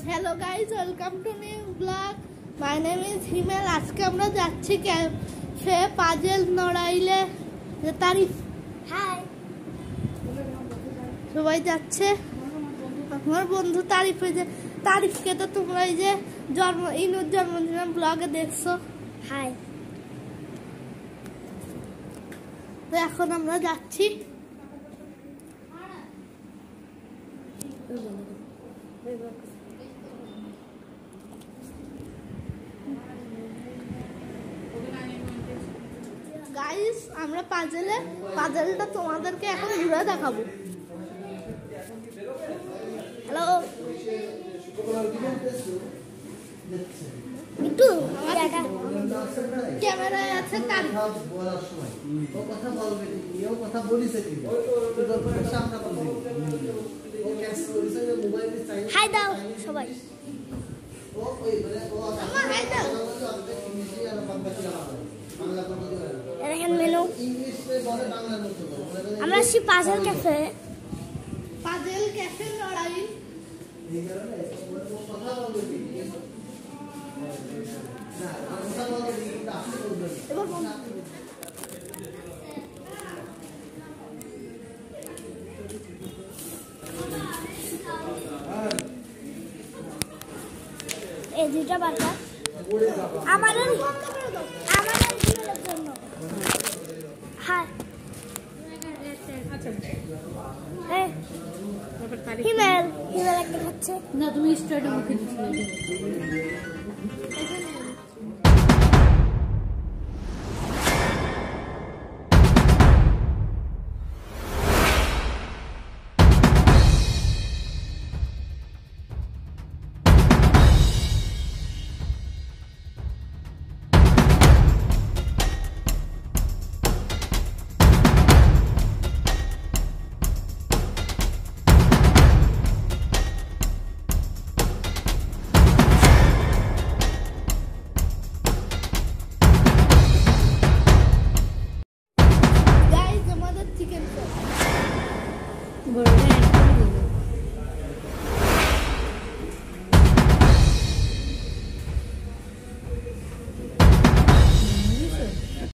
Hello guys, welcome to new vlog. My name is Himel. আজকে আমরা যাচ্ছি cafe puzzle নড়াইলে তারিফ। High, সবাই যাচ্ছে। আমার বন্ধু তারিফে যে তারিফকে তো তোমরা এই যে ইনুর জন্মদিনের ব্লগে দেখছো। হাই, তো এখন আমরা যাচ্ছি। গাইস, আমরা পাজেলটা তোমাদেরকে এখন ঘুরে দেখাবো। হ্যালো মিটু, ক্যামেরায় আছে কার ও কথা বলবে, ও কথা বলিছে কি তো দরকার সামনে বলবে। ও ক্যান্সেল করেছে যে মোবাইল দিয়ে চাই। হাই দাও সবাই। ও ওই বলে ও আমা হাই দাও। ইংলিশে আর বাংলা কথা দিও। দেখেন মেনু ইংলিশে বলে বাংলা মতো বলে। আমরা সি পাজেল ক্যাফে লড়াই এই কারণে ও কথা বলবে না, কথা বলবে কিন্তু আপনি বলবেন এবার বল। এই দুইটা বাটা আমাদের জন্য। হ্যাঁ হিমেল একটা খাচ্ছে না, তুমি স্টার্টে মুখে দিচ্ছিলে।